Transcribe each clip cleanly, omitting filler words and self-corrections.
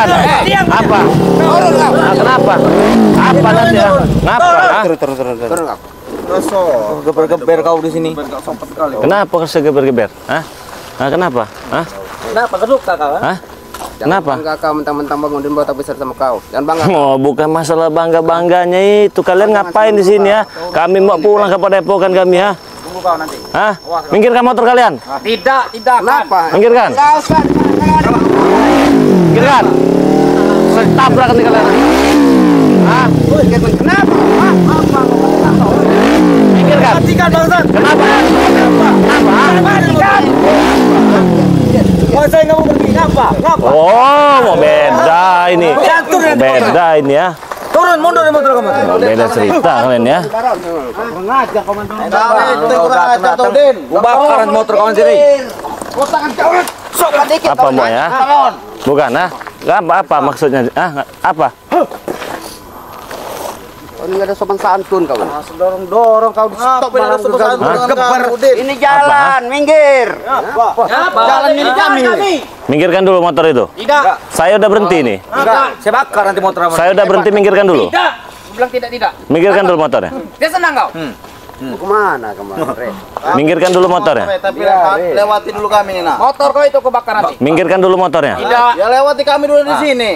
Bukan. Apa? Kenapa? Apa nanti ya? Kenapa? Turun kau. Geber-geber kau di sini. Kenapa kau segeber-geber? Hah? Kenapa? Hah? Kenapa kesuka kau? Hah? Kenapa? Bangga kau mentang-mentang Bang Udin botak besar sama kau. Jangan bangga. Oh, bukan masalah bangga-bangganya itu. Kalian ngapain di sini ya? Kami mau pulang ke Padepokan kami ya. Tunggu kau nanti. Hah? Minggirkan motor kalian. Tidak. Kenapa? Minggirkan. Minggirkan. Saya tabrak nanti kalian. Hah? Kenapa? Apa? Minggirkan. Matikan bangsat. Kenapa? Kenapa? Matikan. Oh, saya nggak mau pergi. Kenapa? Oh, mau beda ini. Beda ini ya. Turun, mundur dari motor kamu. Oh, beda cerita kalian ya. Kurang ajar kau mantan. Kurang ajar tuh, Din. Gua bakaran motor kawan sini. Sok dikit. Apa mau ya? Bukan ah? Apa maksudnya? Apa? Oh, ini nggak ada sopan santun kau. Dorong kau di stop malah geber. Ini jalan, minggir. Jalan milik kami. Minggirkan dulu motor itu. Tidak. Saya udah berhenti nih. Enggak. Saya bakar nanti motor kamu. Saya udah berhenti, minggirkan dulu. Tidak. Bilang tidak. Minggirkan dulu motornya. Dia senang kau. Mau kemana kemarin? Minggirkan dulu motornya. Tapi lewati dulu kami nih, nak. Motor kau itu kau bakar nanti. Minggirkan dulu motornya. Tidak. Ya lewati kami dulu di sini.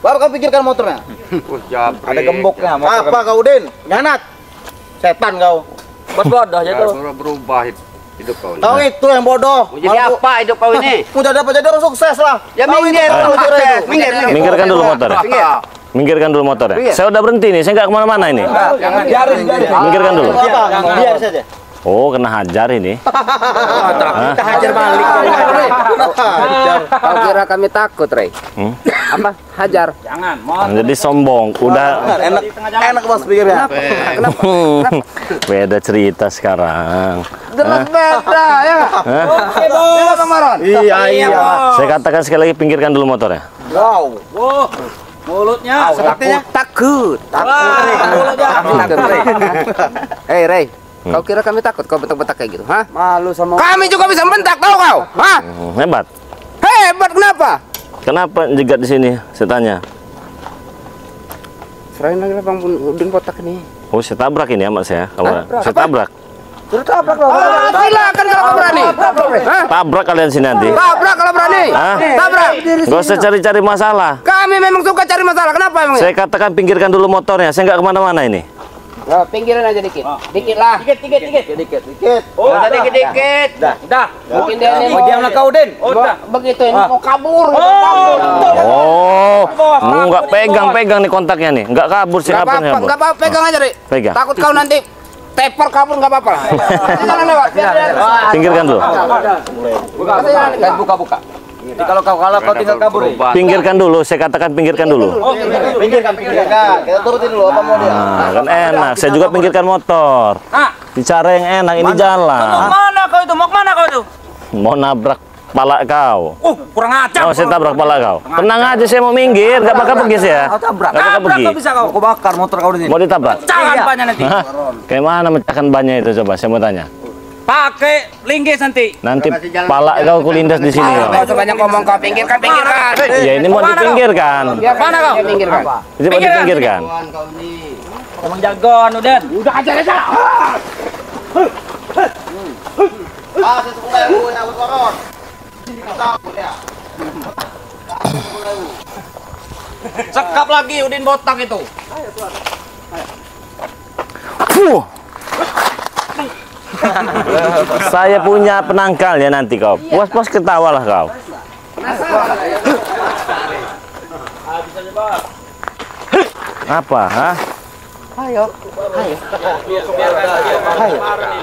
Baru kau pikirkan motornya. Ada gemboknya. Apa kau, Din? Nyanat. Setan kau. Bos bodoh aja tuh. Berubah hidup kau. Tahu itu yang bodoh. Jadi apa hidup kau ini? Mau jadi apa? Jadi orang sukses lah. Ya minggir. Minggir. Minggirkan dulu motornya. Minggirkan dulu motornya. Saya udah berhenti nih, saya nggak kemana-mana ini. Jangan biarin. Minggirkan dulu. Biar saja. Oh, kena hajar ini. Kita hajar balik. Kau kira kami takut, Rey? Apa? Hajar. Jangan. Jadi sombong. Udah Enak bos pikirnya. Kenapa? beda cerita sekarang. Jelas beda ya. Oke, Bos. Bang Maron. Iya. Saya katakan sekali lagi, pinggirkan dulu motornya. Wow. Mulutnya. Takut. Hei, Rey. Kau kira kami takut kau bentak-bentak kayak gitu? Hah? Malu sama. Kami juga bisa bentak, tahu kau? Hah? Hebat. Hebat kenapa? Kenapa jegat di sini? Saya tanya. Serahin lagi lah Bang Udin botak ini. Oh, saya tabrak ini amat saya. Saya tabrak. Sudah tabrak loh. Silakan kalau kau berani. Hah? Tabrak kalian sini nanti. Tabrak kalau berani. Hah? Tabrak. Gak usah cari-cari masalah. Kami memang suka cari masalah. Kenapa emang? Saya katakan pinggirkan dulu motornya. Saya nggak kemana-mana ini. Oh, pinggirin aja dikit. Dikit lah. Dikit. Oh, udah dikit. Udah. Mungkin dia ini. Oh, diamlah kau, Din. Begitu ini mau kabur. Oh, nggak pegang-pegang nih kontaknya nih. Nggak kabur sih, kapan kabur? Enggak apa-apa, pegang aja, Rey. Pegang. Takut kau nanti teper kabur enggak apa-apa. Jangan lewat. Pinggirkan dulu. Buka. Jadi kalau kau kalah kau tinggal kabur. Pinggirkan dulu. Saya katakan pinggirkan dulu. Pinggirkan. Kita turutin dulu apa mau dia. Kan enak. Saya juga pinggirkan motor. Bicara yang enak. Ini jalan. Mana kau itu? Mau kemana kau itu? Mau nabrak pala kau. Kurang ajar. Oh, saya tabrak pala kau. Tenang aja, saya mau minggir. Gak bakal pergi saya. Kau tabrak. Gak bakal pergi. Kau bisa kau. Aku bakar motor kau di sini. Mau ditabrak? Jangan banyak nanti. Hah? Kayak mana mecahkan bannya itu coba? Saya mau tanya. Pakai linggis nanti. Nanti pala kau kulindas di sini. Kau sebanyak ngomong kau pinggirkan. Ya ini mau dipinggirkan. Mana kau? Pinggirkan. Ini mau dipinggirkan. Emang jagoan udah. Udah ajar aja. Saya sekolah dulu yang berkoron. Sekap lagi Udin botak itu. Saya punya penangkal ya nanti kau. Puas-puas ketawalah kau. Apa? Hah? Ayo.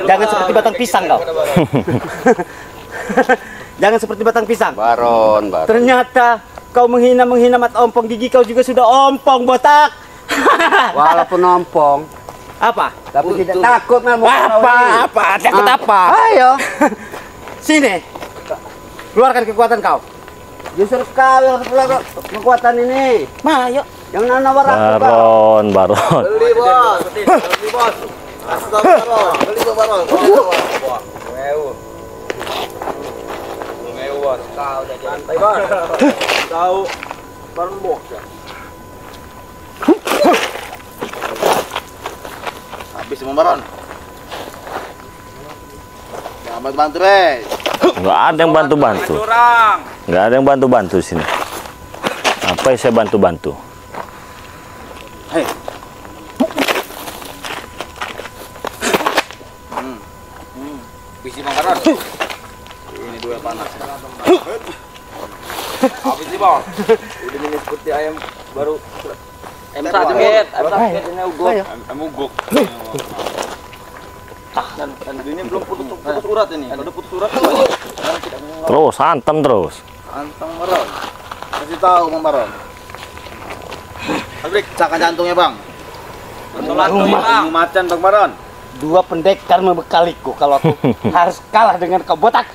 Jangan seperti batang pisang kau. Jangan seperti batang pisang. Baron. Ternyata kau menghina mat ompong, gigi kau juga sudah ompong botak. Walaupun ompong. Apa? Tapi tidak takut mau Apa? Takut apa? Ayo. Sini. Keluarkan kekuatan kau. Justru kau yang harus keluar kekuatan ini. Ayo. Jangan nawar aku kau. Baron. Beli bos. Beli bos. Astagfirullah. Beli Baron. Tahu. Habis semua Baron. Jangan bantu-bantu, Rey. Nggak ada yang bantu-bantu. Nggak ada yang bantu-bantu sini. Apa yang saya bantu-bantu? Hei. Bisi Bang Karon. Ini dua panas. Habis nih Bang. Udah ini seperti ayam baru. Ayam satu get, ini uguk. Ayam uguk. Dan ini belum putus urat ini. Kalau putus urat Terus, hantam terus. Anteng Baron. Kasih tahu Bang Baron. Abrik, cakan jantungnya Bang. macan Bang Baron. Dua pendekar membekaliku kalau aku harus kalah dengan kau botak.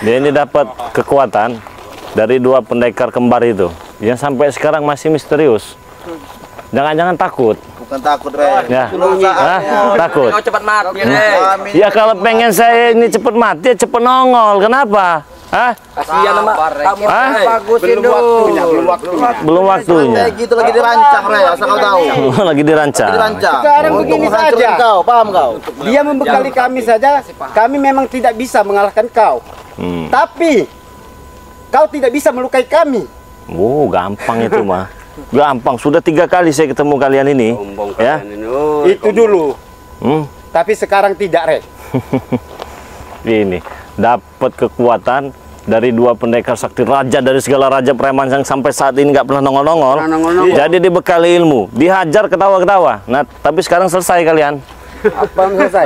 Dia ini dapat kekuatan dari dua pendekar kembar itu yang sampai sekarang masih misterius. Jangan-jangan takut. Bukan takut, Rey. Ya. Belum saatnya. Takut. Kau cepat mati deh. Ya kalau pengen saya ini cepet mati, ya cepet nongol. Kenapa? Hah? Kasihan sama kamu. Hah? Bagusin Belum waktunya, belum waktunya. Belum waktunya. Kayak gitu lagi dirancang, Rey, asal kau tahu. Lagi dirancang. Dirancang. Sekarang Untuk begini menghancurkan saja. kau, paham kau? Dia membekali kami saja. Kami memang tidak bisa mengalahkan kau. Tapi kau tidak bisa melukai kami. Oh, gampang itu mah. Gampang. Sudah 3 kali saya ketemu kalian ini. Ya. Itu dulu. Hmm. Tapi sekarang tidak, Rek. Ini dapat kekuatan dari dua pendekar sakti raja dari segala raja preman yang sampai saat ini nggak pernah nongol-nongol. Jadi dibekali ilmu, dihajar ketawa-ketawa. Nah, tapi sekarang selesai kalian. Apa yang selesai?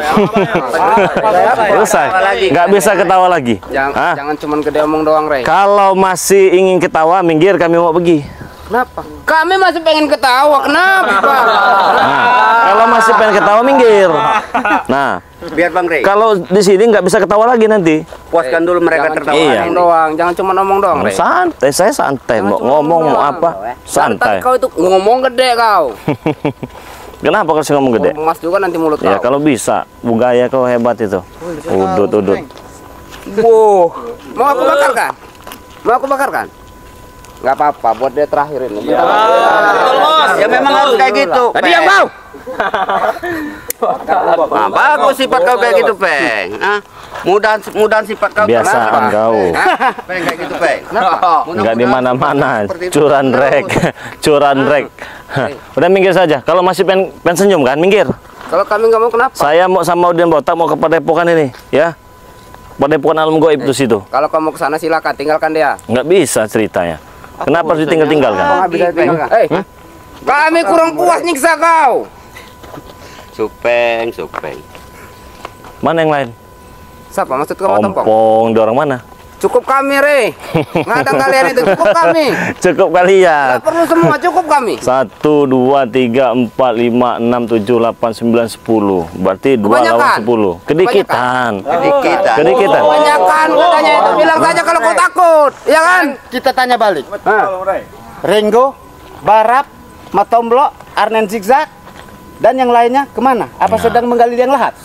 Selesai. Nggak bisa ketawa lagi. Hah? Jangan cuman gede omong doang, Rey. Kalau masih ingin ketawa, minggir, kami mau pergi. Kenapa? Kami masih pengen ketawa. Kenapa? Nah, kalau masih pengen ketawa, minggir. Nah, Biar Bang Rey. kalau di sini nggak bisa ketawa lagi nanti. Puaskan dulu mereka tertawa. Iya. Omong doang. Jangan cuma omong doang, Rey. Santai, saya santai. Mau ngomong mau apa? Santai. Kau itu ngomong gede kau. Kenapa kalau saya ngomong gede? Emas juga nanti mulut Ya kau. kalau bisa, budaya kau hebat itu. Udut. Wow. Mau aku bakar kan? Mau aku bakar kan? Nggak apa-apa, buat dia terakhir ini. Ya memang harus kayak gitu. Tadi yang kau. Nah, bagus sifat kau kayak gitu, Peng. Nah, mudahan sifat kau. Biasaan kau. Peng kayak gitu, Peng. Nggak di mana-mana. Curan rek, curan rek. Udah minggir saja. Kalau masih pengen senyum kan, minggir. Kalau kami nggak mau kenapa? Saya mau sama Udin Botak mau ke Padepokan ini, ya. Padepokan Alam Gaib itu situ. Kalau kamu ke sana silakan, tinggalkan dia. Nggak bisa ceritanya. Kenapa harus ditinggal-tinggalkan? Kami kurang puas nyiksa kau. Supeng. Mana yang lain? Siapa maksud kamu Tompong? Ompong, di orang mana? Cukup kami, Rey. Nggak ada kalian itu, cukup kami. Cukup kalian. Nggak perlu semua, cukup kami. 1, 2, 3, 4, 5, 6, 7, 8, 9, 10. Berarti 2 lawan Kebanyakan. 10. Kedikitan. Kedikitan. Kebanyakan katanya itu, bilang saja kalau kau takut, ya kan? Kita tanya balik. Rengo, Barap, Matomblo, Arnen Zigzag, dan yang lainnya kemana? Apa sedang menggali liang lahat?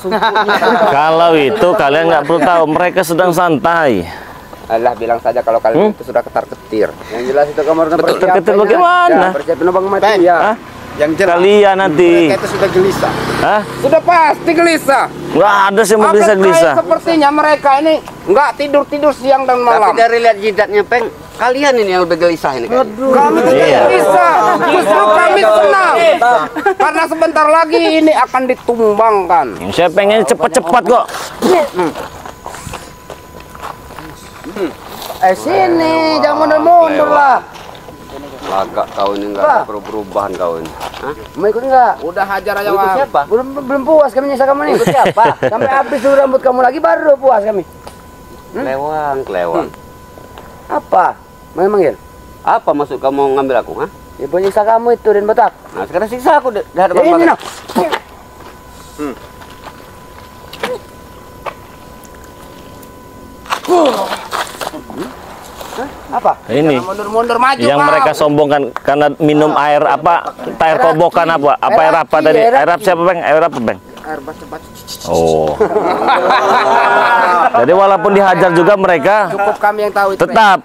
Kalau itu kalian nggak perlu tahu, mereka sedang santai. Alah, bilang saja kalau kalian itu sudah ketar-ketir. Yang jelas itu kamu harus Ketar-ketir bagaimana? Persiapin abang mati ya. Hah? Yang jelas Kalian nanti. mereka itu sudah gelisah. Hah? Sudah pasti gelisah. Nggak ada sih mau gelisah-gelisah. Sepertinya mereka ini nggak tidur siang dan malam. Tapi dari lihat jidatnya Peng, kalian ini yang lebih gelisah ini. Kami Iya. tidak gelisah. Justru kami senang. Karena sebentar lagi ini akan ditumbangkan. Saya pengen cepat-cepat kok. Sini, jangan mundur-mundur lah. Lagak kau ini enggak ada perubahan kau ini. Hah? Mau ikut enggak? Udah hajar aja, Ikut siapa? Belum puas kami nyiksa kamu nih. Ikut siapa? Sampai habis dulu rambut kamu lagi baru puas kami. Kelewang. Apa? Mau manggil? Apa maksud kamu ngambil aku, ha? Ya buat nyiksa kamu itu dan botak. Nah, sekarang siksa aku di Ya hadapan ini Bang. noh. Apa? Ini Mundur-mundur maju yang kau. mereka sombongkan karena minum air apa? Air kobokan apa? Apa air apa tadi? Air apa siapa, Bang? Air apa, Bang? Air basa-basi. Oh. Jadi walaupun dihajar juga mereka Cukup kami yang tahu itu. tetap,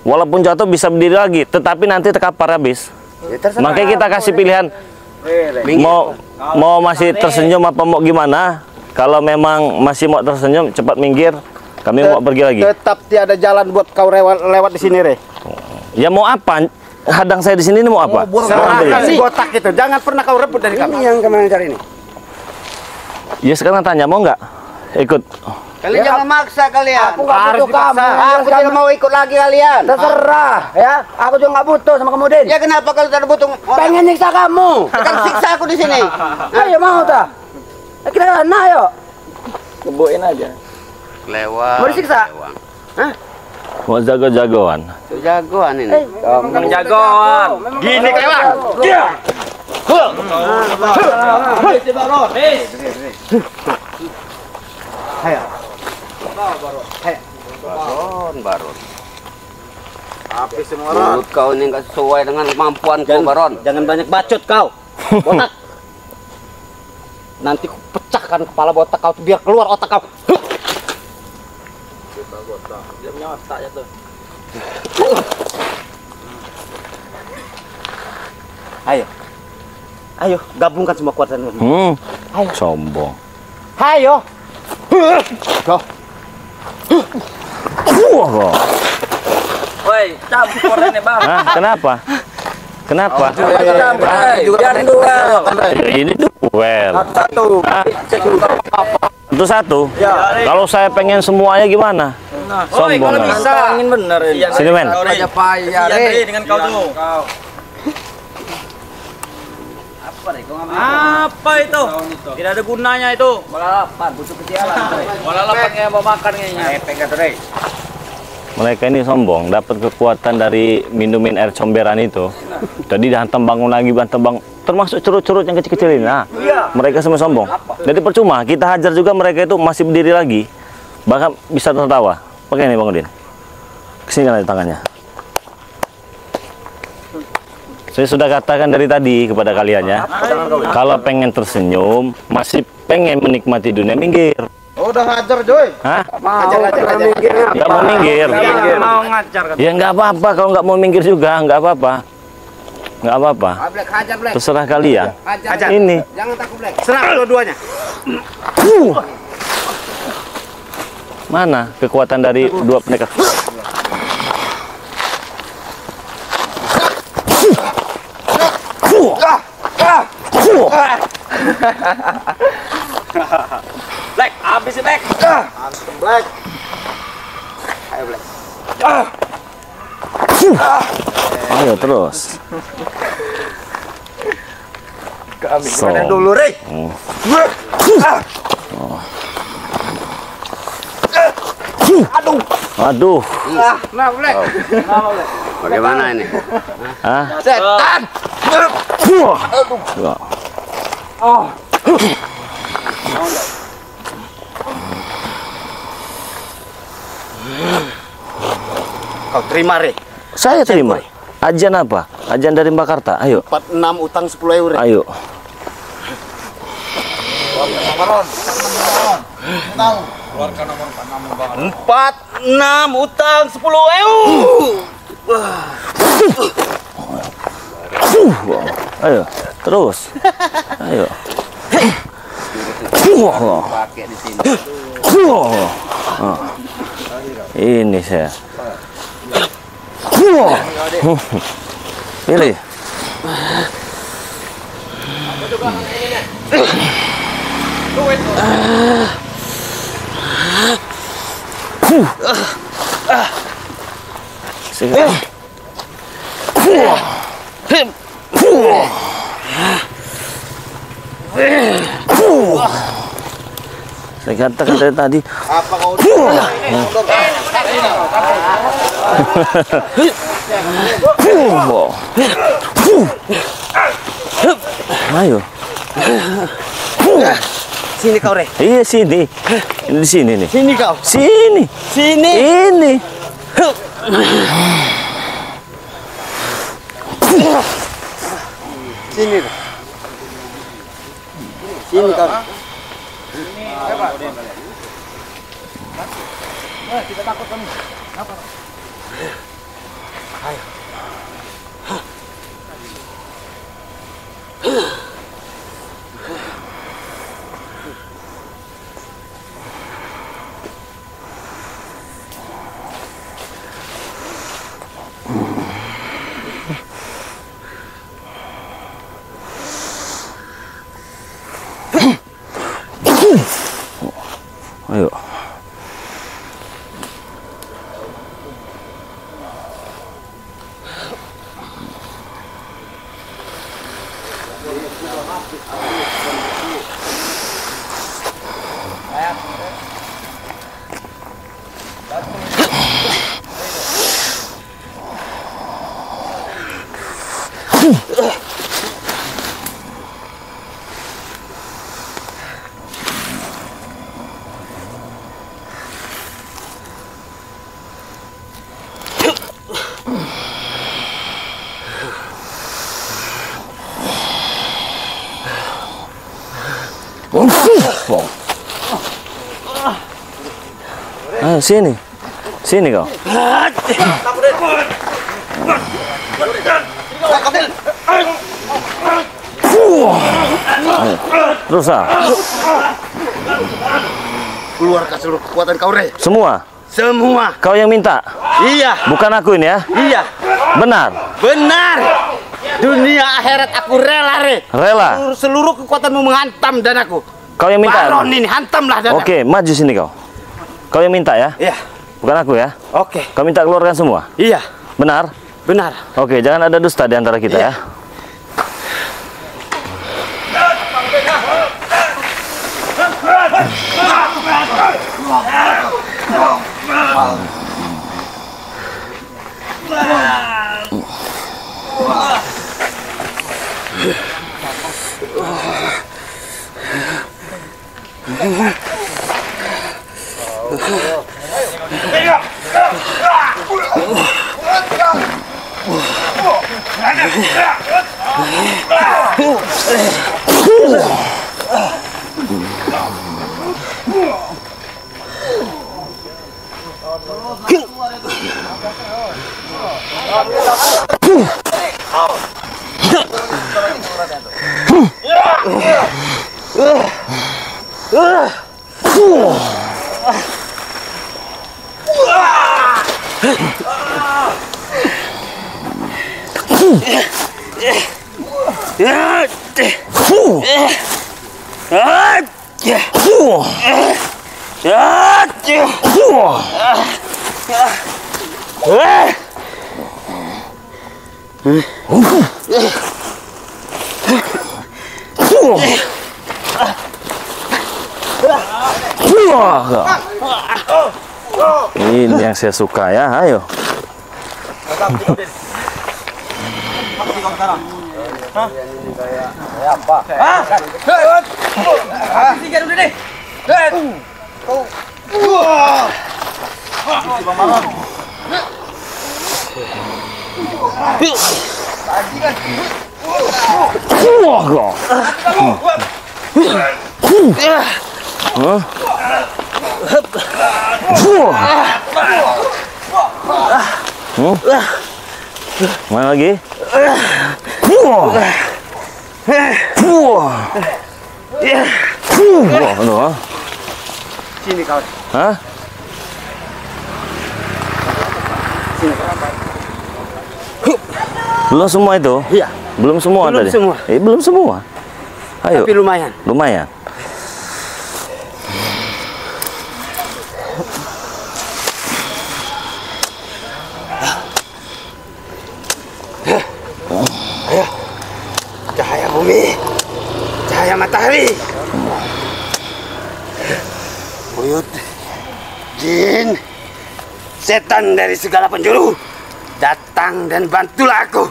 walaupun jatuh bisa berdiri lagi, tetapi nanti terkapar habis. Ya, terserah. Makanya kita kasih pilihan, mau masih tersenyum apa mau gimana. Kalau memang masih mau tersenyum, cepat minggir. Kami mau pergi lagi. Tetap tiada jalan buat kau lewat di sini, Re. Ya mau apa? Hadang saya di sini ini mau apa? Serahkan si botak itu. Jangan pernah kau rebut dari kami. Ini yang kemarin cari ini. Ya sekarang tanya mau nggak ikut? Kalian jangan maksa kalian. Aku nggak butuh kamu. Aku tidak mau ikut lagi kalian. Terserah ya. Aku juga nggak butuh sama kamu, Din. Ya kenapa kalau tidak butuh orang? Pengen nyiksa kamu. Kan siksa aku di sini. Ayo mau tak? Kita kan ayo. Kebuin aja. Lewat. Mau disiksa? Mau jago-jagoan? Jagoan ini. Memang jagoan. Gini kawan. Baron. Habis semua mulut kau ini nggak sesuai dengan kemampuan kau, Baron. Jangan banyak bacot kau. Botak. Nanti ku pecahkan kepala botak kau biar keluar otak kau. Ayo. Ayo, gabungkan semua kekuatan. Ayo. Sombong. Ayo. Go. Wah. Woi, campur ini bang. Hah, kenapa? Kenapa? Biarin duel. Ini duel. Itu satu. Kalau saya pengen semuanya gimana? Sombong. Kalau kan? bisa angin bener ini. Sini men. Raja payah. Dengan kau tuh. Apa itu? Tidak ada gunanya itu. Balapan, butuh kesialan. Balapan yang mau makan kayaknya. Mereka ini sombong, dapat kekuatan dari minumin air comberan itu. Tadi dihantam bangun lagi, bantam bangun. Termasuk curut-curut yang kecil-kecil ini. Nah, mereka semua sombong. Jadi percuma, kita hajar juga mereka itu masih berdiri lagi. Bahkan bisa tertawa. Pakai ini Bang Udin. Kesini aja tangannya. Saya sudah katakan dari tadi kepada kalian ya. Kalau pengen tersenyum, masih pengen menikmati dunia, minggir. Oh, udah hajar, Joy. Hah? Hajar. Nggak mau minggir. Mau ngajar kan? Ya nggak apa-apa kalau nggak mau minggir juga, nggak apa-apa. Nggak apa-apa. Black, hajar Black. Terserah kalian. Hajar. Ini. Jangan takut Black. Serang dua-duanya. Mana kekuatan dari dua pendekar? Black, habis Black. Black. Ayo Black. Ayo terus. Kami So. gimana dulu, Re? Aduh. Nah Black. Bagaimana ini? Hah? Setan. Wah. Kau terima, Re. Saya terima. Ajan apa? Ajan dari Mbak Karta. Ayo. 46 utang 10 euro. Ayo. Keluarkan nomor 46 utang 10 euro. Ayo. Terus. Ayo. Pakai di sini. Oh. Ini saya. Pilih. Saya katakan dari tadi. Apa kau? Ayo. Sini kau, Re. Iya sini. Ini di sini nih. Sini kau. Sini. Sini. Ini. Sini. Re. Sini kau. Tidak takut kami. Apa? Ayo. Ayo. Ayo sini, sini kau. Ayo. Terus ah. Keluarkan seluruh kekuatan kau, Rey. Semua. Semua. Kau yang minta. Iya. Bukan aku ini ya. Iya. Benar. Benar. Dunia akhirat aku rela, Rey. Rela. Seluruh kekuatanmu menghantam danaku. Kau yang minta. Baron ini hantamlah danaku. Oke, maju sini kau. Kau yang minta ya. Iya. Bukan aku ya. Oke. Kau minta keluarkan semua. Iya. Benar. Benar. Oke, jangan ada dusta di antara kita Iya. ya. Ini yang saya suka ya, ayo. Mana lagi? Sini kau. Hah? Belum semua itu? Iya. Belum semua Belum tadi? semua. Belum semua. Ayo. Tapi lumayan. Lumayan. Ayo. Cahaya bumi. Cahaya matahari. Buyut. Jin. Setan dari segala penjuru. Datang dan bantulah aku.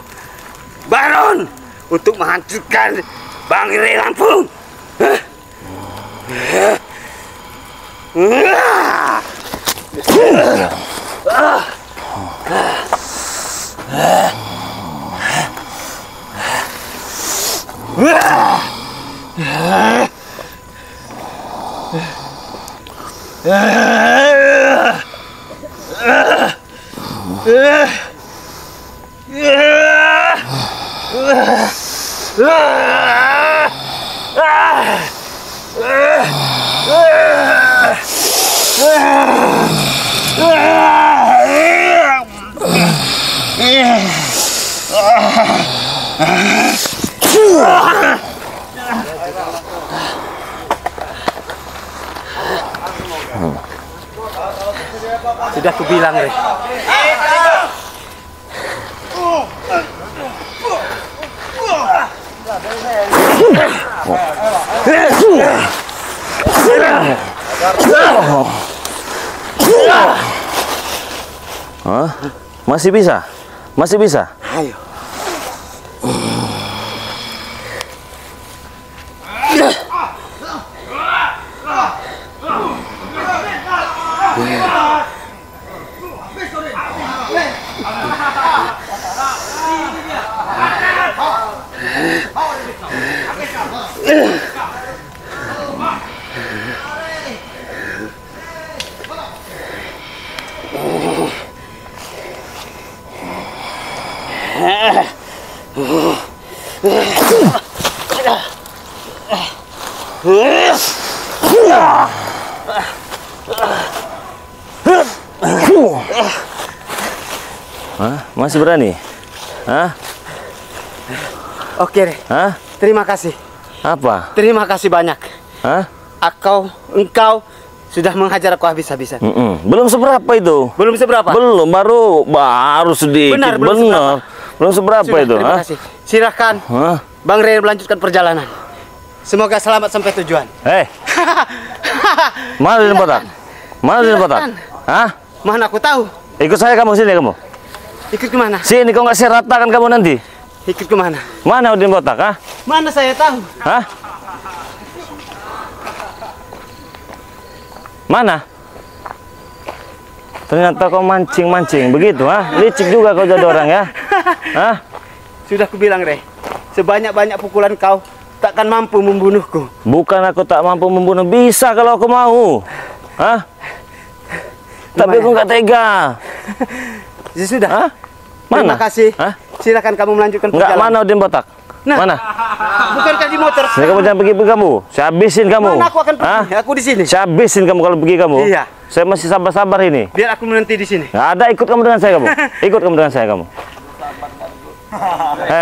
Baron. Untuk menghancurkan Bangrai Lampung. Sudah kubilang, Re. Hah? Masih bisa? Masih bisa? Ayo. Hah? Masih berani? Hah? Oke, Re. Hah? Terima kasih. Apa? Terima kasih banyak. Hah? Engkau sudah menghajar aku habis-habisan. Belum seberapa itu. Belum seberapa? Belum, baru sedikit. Benar, belum seberapa. Belum seberapa Sudah, itu. terima Hah? kasih. Silakan Hah? Bang Re melanjutkan perjalanan. Semoga selamat sampai tujuan. Hei, mana Udin Botak? Mana Udin Botak? Hah? Mana aku tahu. Ikut saya kamu sini kamu. Ikut kemana? Sini kau nggak saya ratakan kamu nanti. Ikut kemana? Mana Udin Botak? Hah? Mana saya tahu. Hah? Mana? Ternyata kau mancing-mancing begitu, ha? Licik juga kau jadi orang ya? Hah? Sudah kubilang, Re. Sebanyak-banyak pukulan kau takkan mampu membunuhku. Bukan aku tak mampu membunuh, bisa kalau aku mau. Hah? Tapi aku nggak tega. Ya sudah. Hah? Terima Mana? kasih. Hah? Silakan kamu melanjutkan Nggak, perjalanan. mana Udin Botak? Nah. Mana? Bukankah di motor? Sini kamu jangan pergi kamu. Saya habisin kamu. Mana aku akan pergi? Hah? Aku di sini. Saya habisin kamu kalau pergi kamu. Iya. Saya masih sabar-sabar ini. Biar aku menanti di sini. Nggak ada, ikut kamu dengan saya kamu. Ikut kamu dengan saya kamu.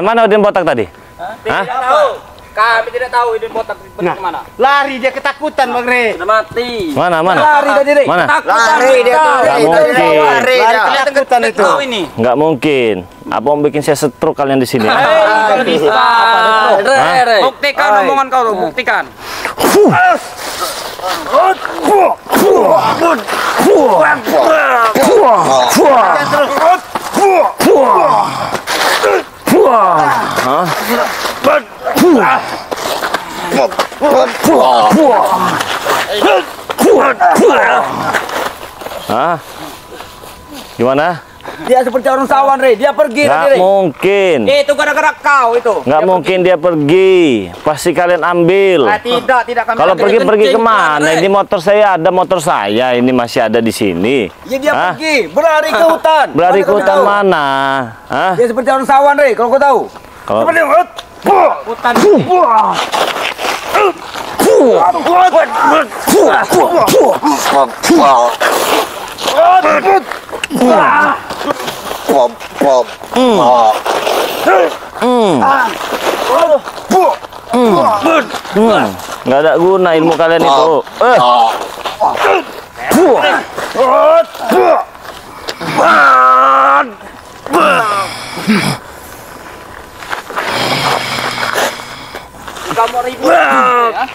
Mana Udin Botak tadi? Hah? Kami tidak tahu Udin Botak pergi Nah, kemana. lari dia ketakutan, Bang Re. Sudah mati. Mana? Lari tadi, Re. Mana? Lari dia tuh. Nggak mungkin. Lari ketakutan itu. Tahu ini. Nggak mungkin. Apa mau bikin saya setruk kalian di sini? Kalau bisa. Re. Buktikan omongan kau tuh, buktikan. Hah? Gimana? Dia seperti orang sawan, Re. Dia pergi tadi, Nggak Re. mungkin. Itu gara-gara kau itu. Nggak mungkin dia pergi. Pasti kalian ambil. Tidak kami Kalau ambil. pergi Kencing, kemana? Re. Ini motor saya ada, motor saya ini masih ada di sini. Ya dia Hah? pergi, berlari ke hutan. Berlari Mana ke kau hutan tahu? mana? Hah? Dia seperti orang sawan, Re. Kalau kau tahu. Kalau Seperti hutan. nggak ada guna ilmu kalian itu. Kamu ribut. Ya.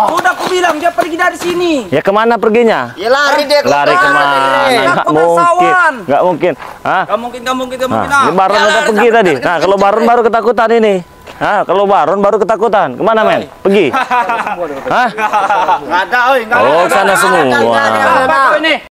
Udah aku bilang dia pergi dari sini. Ya kemana perginya? Ya lari dia ke Lari hutan, kemana? Re. Nggak Aku mungkin. sawan. Nggak mungkin. Hah? Gak mungkin. Nah, ini Baron udah pergi tadi. Nah, kalau Baron baru ketakutan ini. Nah, kalau Baron baru ketakutan. Kemana men? Pergi. Hah? Nggak ada, oi. Nggak ada. Oh, sana semua. Apa ini?